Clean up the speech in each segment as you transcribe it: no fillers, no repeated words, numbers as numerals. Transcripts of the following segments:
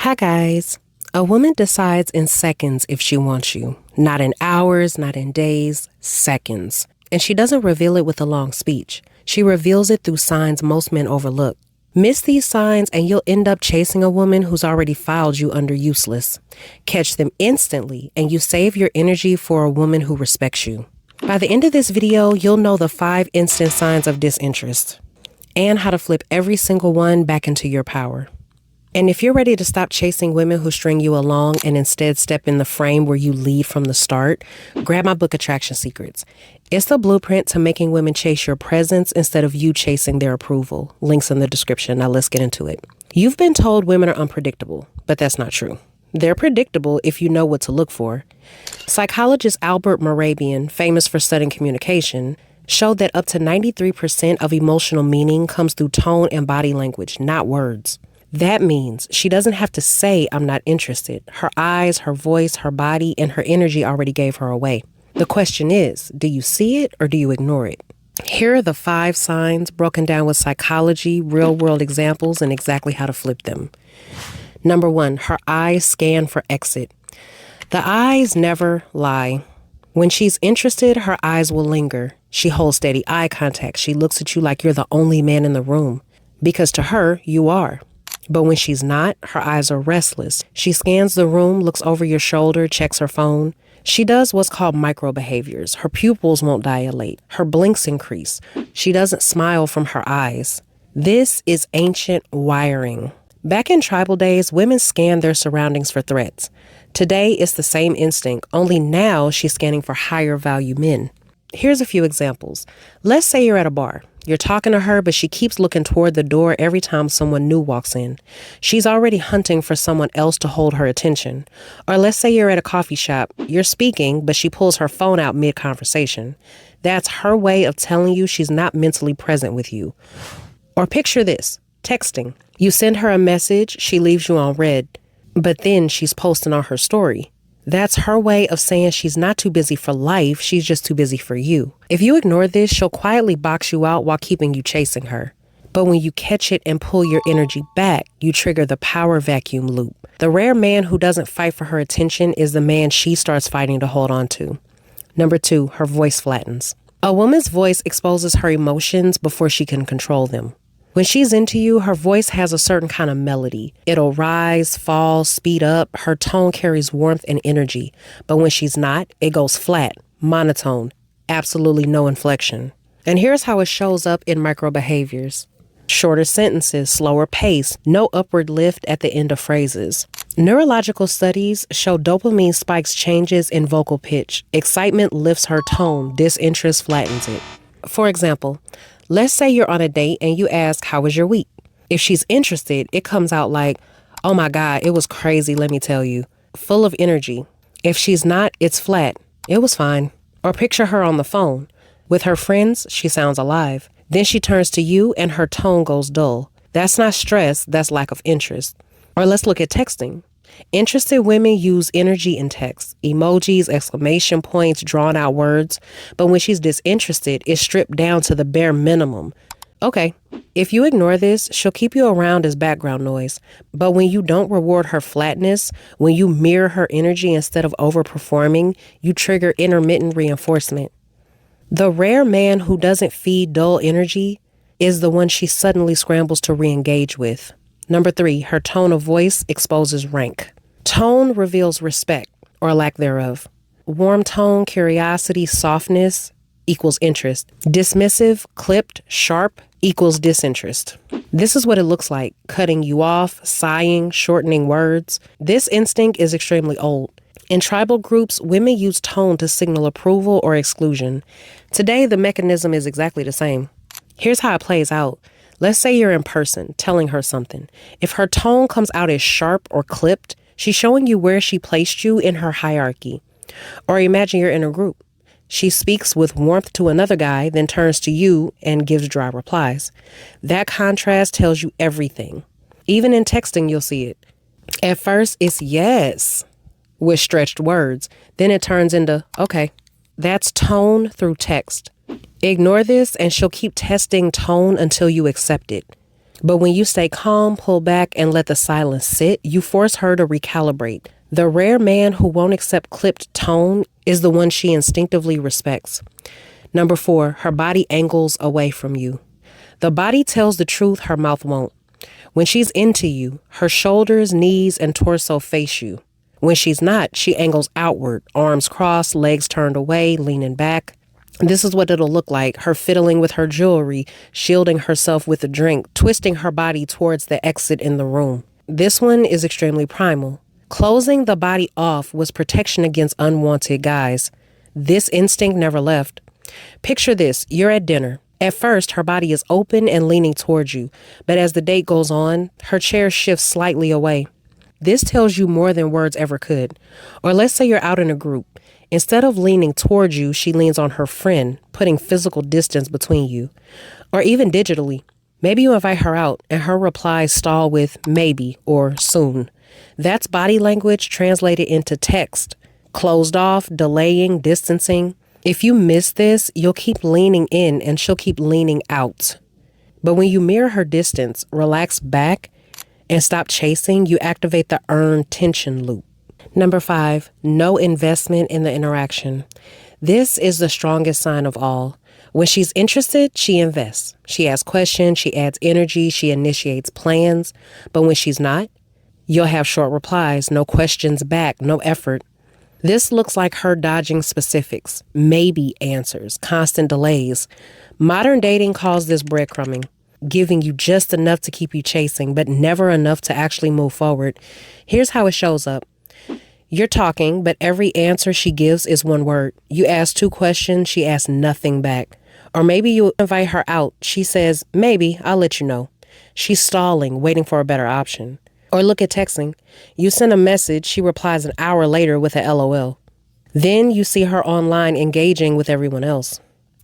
Hi, guys. A woman decides in seconds if she wants you. Not in hours, not in days, seconds. And she doesn't reveal it with a long speech. She reveals it through signs most men overlook. Miss these signs and you'll end up chasing a woman who's already filed you under useless. Catch them instantly and you save your energy for a woman who respects you. By the end of this video, you'll know the 5 instant signs of disinterest and how to flip every single one back into your power. And if you're ready to stop chasing women who string you along and instead step in the frame where you lead from the start, grab my book, Attraction Secrets. It's the blueprint to making women chase your presence instead of you chasing their approval. Links in the description. Now let's get into it. You've been told women are unpredictable, but that's not true. They're predictable if you know what to look for. Psychologist Albert Morabian, famous for studying communication, showed that up to 93% of emotional meaning comes through tone and body language, not words. That means she doesn't have to say, "I'm not interested." Her eyes, her voice, her body, and her energy already gave her away. The question is, do you see it or do you ignore it? Here are the 5 signs broken down with psychology, real-world examples, and exactly how to flip them. Number 1, her eyes scan for exit. The eyes never lie. When she's interested, her eyes will linger. She holds steady eye contact. She looks at you like you're the only man in the room. Because to her, you are. But when she's not, her eyes are restless. She scans the room, looks over your shoulder, checks her phone. She does what's called micro behaviors. Her pupils won't dilate. Her blinks increase. She doesn't smile from her eyes. This is ancient wiring. Back in tribal days, women scanned their surroundings for threats. Today, it's the same instinct, only now she's scanning for higher value men. Here's a few examples. Let's say you're at a bar. You're talking to her, but she keeps looking toward the door every time someone new walks in. She's already hunting for someone else to hold her attention. Or let's say you're at a coffee shop. You're speaking, but she pulls her phone out mid-conversation. That's her way of telling you she's not mentally present with you. Or picture this, texting. You send her a message, she leaves you on read, but then she's posting on her story. That's her way of saying she's not too busy for life, she's just too busy for you. If you ignore this, she'll quietly box you out while keeping you chasing her. But when you catch it and pull your energy back, you trigger the power vacuum loop. The rare man who doesn't fight for her attention is the man she starts fighting to hold on to. Number 2, her voice flattens. A woman's voice exposes her emotions before she can control them. When she's into you, her voice has a certain kind of melody. It'll rise, fall, speed up. Her tone carries warmth and energy. But when she's not, it goes flat, monotone, absolutely no inflection. And here's how it shows up in micro behaviors. Shorter sentences, slower pace, no upward lift at the end of phrases. Neurological studies show dopamine spikes changes in vocal pitch. Excitement lifts her tone, disinterest flattens it. For example, let's say you're on a date and you ask, "How was your week?" If she's interested, it comes out like, "Oh my God, it was crazy, let me tell you." Full of energy. If she's not, it's flat. "It was fine." Or picture her on the phone. With her friends, she sounds alive. Then she turns to you and her tone goes dull. That's not stress, that's lack of interest. Or let's look at texting. Interested women use energy in text, emojis, exclamation points, drawn out words. But when she's disinterested, it's stripped down to the bare minimum. Okay, if you ignore this, she'll keep you around as background noise. But when you don't reward her flatness, when you mirror her energy instead of overperforming, you trigger intermittent reinforcement. The rare man who doesn't feed dull energy is the one she suddenly scrambles to re-engage with. Number 3, her tone of voice exposes rank. Tone reveals respect or lack thereof. Warm tone, curiosity, softness equals interest. Dismissive, clipped, sharp equals disinterest. This is what it looks like, cutting you off, sighing, shortening words. This instinct is extremely old. In tribal groups, women use tone to signal approval or exclusion. Today, the mechanism is exactly the same. Here's how it plays out. Let's say you're in person, telling her something. If her tone comes out as sharp or clipped, she's showing you where she placed you in her hierarchy. Or imagine you're in a group. She speaks with warmth to another guy, then turns to you and gives dry replies. That contrast tells you everything. Even in texting, you'll see it. At first, it's yes, with stretched words. Then it turns into, okay. That's tone through text. Ignore this and she'll keep testing tone until you accept it. But when you stay calm, pull back, and let the silence sit, you force her to recalibrate. The rare man who won't accept clipped tone is the one she instinctively respects. Number 4, her body angles away from you. The body tells the truth, her mouth won't. When she's into you, her shoulders, knees, and torso face you. When she's not, she angles outward, arms crossed, legs turned away, leaning back. This is what it'll look like, her fiddling with her jewelry, shielding herself with a drink, twisting her body towards the exit in the room. This one is extremely primal. Closing the body off was protection against unwanted guys. This instinct never left. Picture this, you're at dinner. At first, her body is open and leaning towards you, but as the date goes on, her chair shifts slightly away. This tells you more than words ever could. Or let's say you're out in a group. Instead of leaning towards you, she leans on her friend, putting physical distance between you. Or even digitally. Maybe you invite her out and her replies stall with maybe or soon. That's body language translated into text. Closed off, delaying, distancing. If you miss this, you'll keep leaning in and she'll keep leaning out. But when you mirror her distance, relax back, and stop chasing, you activate the earn tension loop. Number 5, no investment in the interaction. This is the strongest sign of all. When she's interested, she invests. She asks questions, she adds energy, she initiates plans. But when she's not, you'll have short replies, no questions back, no effort. This looks like her dodging specifics, maybe answers, constant delays. Modern dating calls this breadcrumbing, giving you just enough to keep you chasing, but never enough to actually move forward. Here's how it shows up. You're talking, but every answer she gives is one word. You ask 2 questions, she asks nothing back. Or maybe you invite her out. She says, maybe, I'll let you know. She's stalling, waiting for a better option. Or look at texting. You send a message, she replies an hour later with a LOL. Then you see her online engaging with everyone else.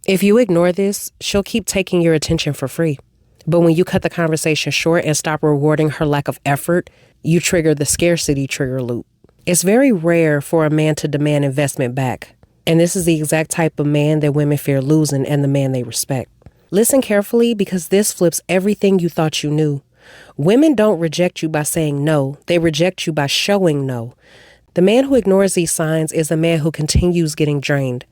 If you ignore this, she'll keep taking your attention for free. But when you cut the conversation short and stop rewarding her lack of effort, you trigger the scarcity trigger loop. It's very rare for a man to demand investment back. And this is the exact type of man that women fear losing and the man they respect. Listen carefully because this flips everything you thought you knew. Women don't reject you by saying no. They reject you by showing no. The man who ignores these signs is the man who continues getting drained.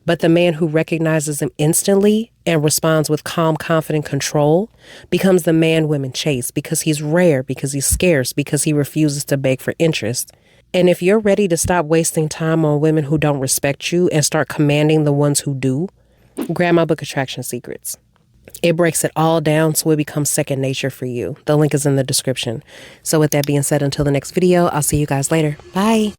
But the man who recognizes them instantly and responds with calm, confident control becomes the man women chase because he's rare, because he's scarce, because he refuses to beg for interest. And if you're ready to stop wasting time on women who don't respect you and start commanding the ones who do, grab my book, Attraction Secrets. It breaks it all down so it becomes second nature for you. The link is in the description. So with that being said, until the next video, I'll see you guys later. Bye.